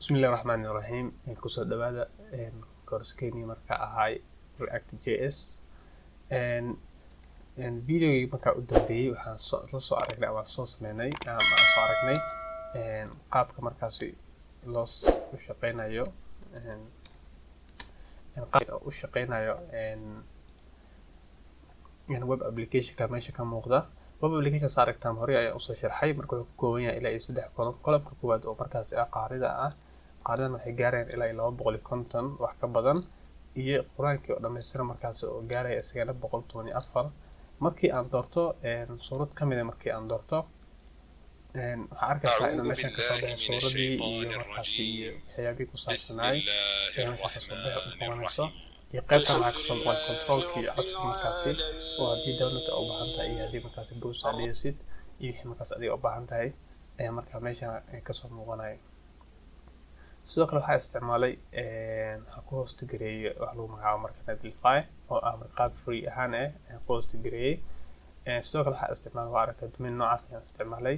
Bismillahirrahmanirrahim. Kusoo dhawaada koorskeeni marka ahay React.js videogi marka u dambeeyay waxaan la soo aragnay ama soo sameynay ama soo aragnay qaabka markaasi loo shaqeynayo qaabka u shaqeynayo web application ka meesha ka muuqda web application saaragtaan hore ayaa u soo sharxay marka uu ka kooban yahay ilaa 3 column column-ka koowaad oo markaasi qaaridan waxay gaareen ilaa 250 wax ka badan iyo quraankii oo dhameystiran markaasi oo gaaraya isagana 124 markii aan doorto suurad kamid ah markii aan doorto waxa arkaysaa in meesha ka soo baxay suuradii iyo markaasi waxyaabihii ku saabsanay meesha soo baxay iyo qaybta waxa ka soo baxay control-kii codka markaasi oo hadii download u baahan tahay iyo hadii markaasi browse adeegsid iyo wixii markaas adiga u baahan tahay marka meesha ka soo muuqanay sidoo kale waxaa isticmaalay waxa ku host gareeyay wax lagu magacaabo marka Netlify oo qaab free ahaan ku host gareeyay sidoo kale waxaa isticmaalay waa aragtay domain noocaas ayaan isticmaalay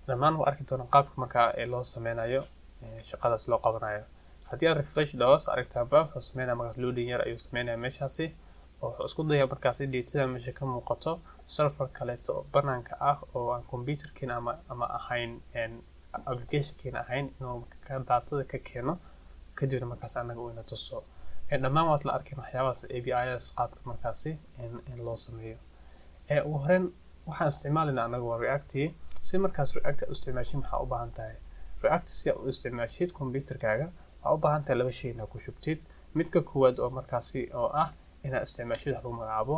dhammaan waa arki doonaa qaabka marka loo sameynayo shaqadaas loo qabanayo haddii aad refresh dhawas aragtaanba wuxuu sameynaya markaas loading yar ayuu sameynaya meeshaasi oo wuxuu isku dayaa markaasi data meesha ka muuqato server kaleeto oo banaanka ah oo aan computerkiin ama ahayn application ahayn inuu ka daatada ka keeno kadibna markaas anaga uu ina tuso dhammaan waad la arkeen waxyaabahaas APIs qaabka markaasi in loo sameeyo ugu horreyn waxaan isticmaalinaa anaga waa React si markaas React u isticmaashin waxa u baahan tahay React si u isticmaashid computerkaaga waxa u baahan tahay laba shay inaad ku shubtid midka koowaad oo markaasi oo ah inaad isticmaashid wax lagu magacaabo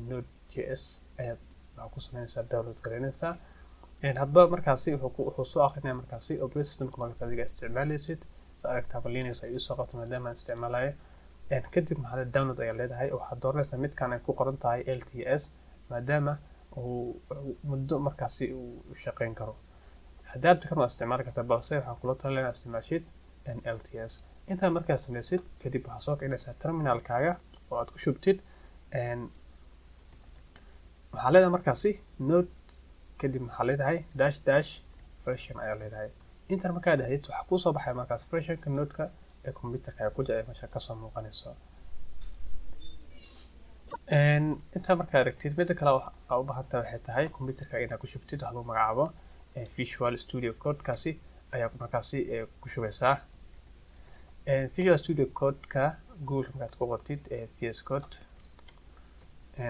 Node.js ayaad waxa ku sameynaysaa download gareynaysaa hadba markaasi wuxuu soo akhrinaya markaasi operating systemka markaas adiga isticmaalaysid soo aragtaa Linux ay soo qabto maadaama aan isticmaalayo kadib maxaa download ayaa leedahay waxaad dooranaysaa midkan ay ku qoran tahay LTS maadaama uu muddo markaasi uu shaqeyn karo haddaad kan waa isticmaali kartaa balse waxaan kula talinayaa isticmaashid LTS inta markaad sameysid kadib waxaad soo kicinaysaa terminalkaaga oo aad ku shubtid waxaa leedahay markaasi node kadib maxaa leedahay dash version ayaa leedahay inta markaad dhahdid waxa ku soo baxay markaas versionka node-ka ee computerka ku jira meesha ka soo muuqanayso inta markaad aragtid mid kale waxa u baahan tahay waxay tahay computerka inaad ku shubtid wax lagu magacaabo Visual Studio Code kaasi ayaa markaasi ku shubaysaa Visual Studio Code-ka Google markaad ku qortid VS Code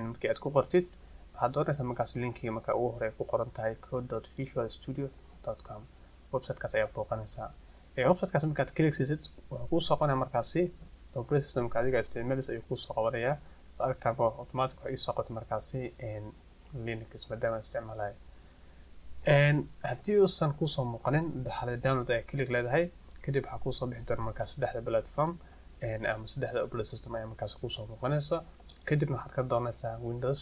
markii aad ku qortid waxaad doonaysaa markaas linkiga marka ugu hore ku qoran tahay code.visualstudio.com website-kaas ayaa booqanaysaa website-kaas markaad click siisid wuxuu kuu soo qoranaya markaasi operating systemka adiga isticmaalaysa ayuu kuu soo qabanayaa aragtaan automatic waxay soo qoto markaasi Linux maadaama isticmaalayo haddii uusan kuu soo muuqanin waxaad download ayaa click leedahay kadib waxaa kuu soo bixi doona markaas saddexda platform ama saddexda operating system ayaa markaas kuu soo muuqanaysa kadibna waxaad ka doonaysaa Windows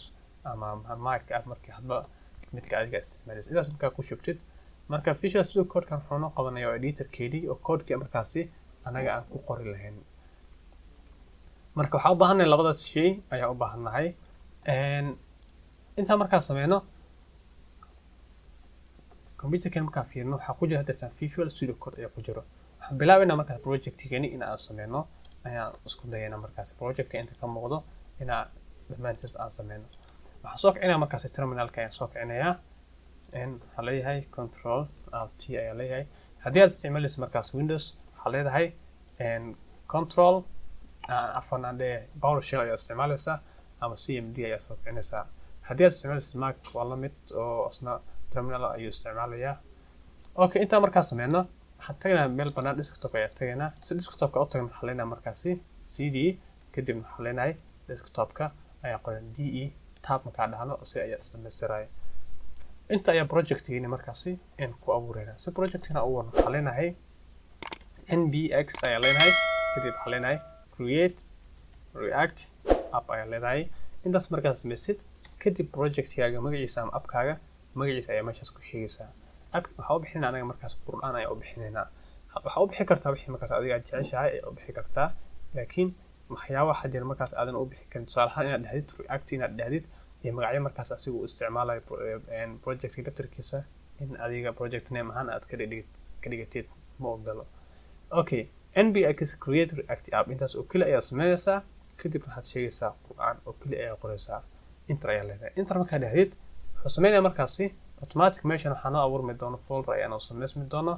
ama Mac markii hadba midka adiga isticmaalaysa idaas markaa ku shubtid marka Visual Studio Code-kan wuxuu noo qabanayaa editor-keedii oo code-kii markaasi anaga aan ku qori lahayn marka waxaa u baahanahay labadaas shay ayaa u baahanahay inta markaa sameyno computerkan markaa fiirno waxa ku jira hadda Visual Studio Code ayaa ku jiro waxaan bilaabaynaa markaa project-keeni in aan sameyno ayaan isku dayaynaa markaasi project-ka inta ka muuqdo inaan dhammaantiisba aan sameyno waxaan soo kicinaya markaasi terminalka ayaan soo kicinayaa waxaa leeyahay control alt ayaa leeyahay haddii aad isticmaalaysa markaas Windows waxaa leedahay control PowerShell ayaa isticmaalaysaa ama CMD ayaa soo kicinaysaa haddii aad isticmaalaysa Mac waa la mid oo asna terminal ayuu isticmaalayaa okay inta markaas sameyno waxaan tagaynaa meel banaan desktop ayaa tagaynaa si desktopka u tagno waxaa leenahay markaasi CD kadib waxaa leenahay desktopka ayaa qoran DE tab markaa dhahno si ayaa isdhameystiray inta ayaa project-keeni markaasi ku abuureynaa si project-kana u wadno waxaa leenahay nbx ayaa leenahay kadib waxaa leenahay create react app ayaa leedahay intaas markaas sameysid kadib project-kaaga magaciisa ama appkaaga magaciisa ayaa meeshaas ku sheegaysaa appka waxaa u bixinaa anaga markaas qur'aan ayaa u bixinaynaa waxaa u bixi kartaa wixii markaas adiga aad jeceshahay ayaa u bixi kartaa laakiin waxyaabaha xadir markaas aadan u bixi karin tusaale ahaan inaad dhahdid react inaad dhahdid iyo magacyo markaas asigu uu isticmaalayo project-ka laftarkiisa in adiga project name ahaan aad ka dhigatid ma ogolo. Okay, npx create react app intaas oo keli ayaa sameynaysaa kadib waxaad sheegaysaa qur'aan oo keli ayaa qoraysaa enter ayaa leedahay. Enter markaa dhahdid wuxuu sameynaya markaasi automatic meeshan waxaa noo abuurmi doona folder ayaa noo samaysmi doona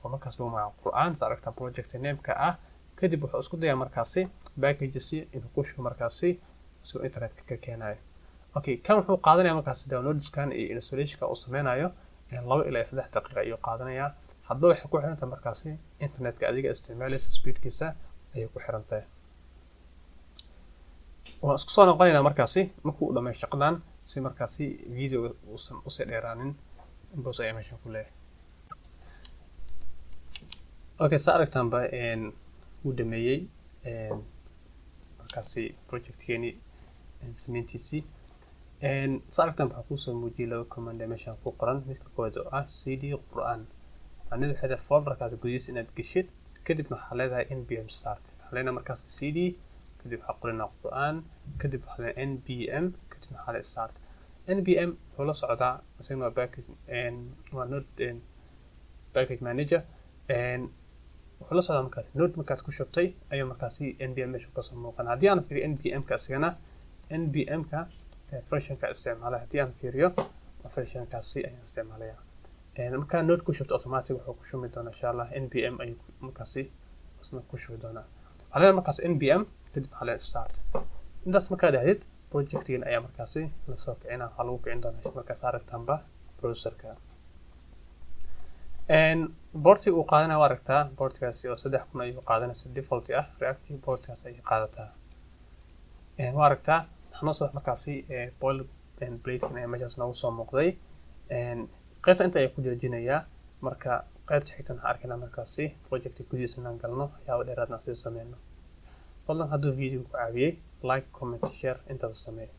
oo markaas lagu magacaabo qur'aan sa aragtaa project name-ka ah. kadib wuxuu isku dayaa markaasi packages inuu ku shubo markaasi soo internetka ka keenayo. Okay, kan wuxuu qaadanayaa markaasi downloadskan iyo installationka uu sameynayo 2 ilaa 3 daqiiqo ayuu qaadanayaa. haddaba waxay ku xirantahay markaasi internetka adiga isticmaalaysa speedkiisa ayay ku xirantahay. waan isku soo noqonaynaa markaasi markuu dhammeeyo shaqadan si markaasi video uusan u sii dheeraanin inbox ayaa meeshan ku leeyahay. Okay, sa aragtaanba wuu dhameeyey markaasi projectkeeni sameyntiisii. sa aragtaan waxaa kusoo muujiyay 2 command meeshan ku qoran. midka koowaad oo ah cd qur'aan macnaheedu waxay tahay folderkaas gudihiisa inaad geshid kadibna waxaa leedahay npm start. waxaa leenahay markaasi cd kadib waxaa qoranaa qur'aan kadib waxaa leedahay npm kadib waxaa leedahay start. npm wuxuu la socdaa isagana waa package waa node package manager wuxuu la socdaa markaasi node markaad ku shubtay ayuu markaasi npm meesha kasoo muuqan. haddii aan fiiriyo npm-ka isagana npm-ka versionka isticmaala haddii aan fiiriyo versionkaasi ayaan isticmaalaya. markaa node ku shubto automatic wuxuu ku shumi doonaa insha allah npm ayuu markaasi isna ku shubi doonaa. waxaa leedahay markaas npm kadib waxaa leedahay start. intaas markaa dhahdid projectkiin ayaa markaasi lasoo kicina waxaa lagu kicin doonaa markaas aragtaanba browserka. boorti uu qaadanaya waa aragtaa boortkaasi oo 3000 ayuu qaadanaysa default ah reactive boortkaas ayay qaadataa. waa aragtaa waxaa noo soo markaasi boilerplate-kan ayaa meeshaas noogu soo muuqday. qaybta inta ayaa ku joojinayaa marka qaybta xigtan waxaan arkaynaa markaasi project gudihiisa inaan galno waxyaabo dheeraadna sii sameyno. fadlan hadduu video ku caawiyey like comment share intaas samee.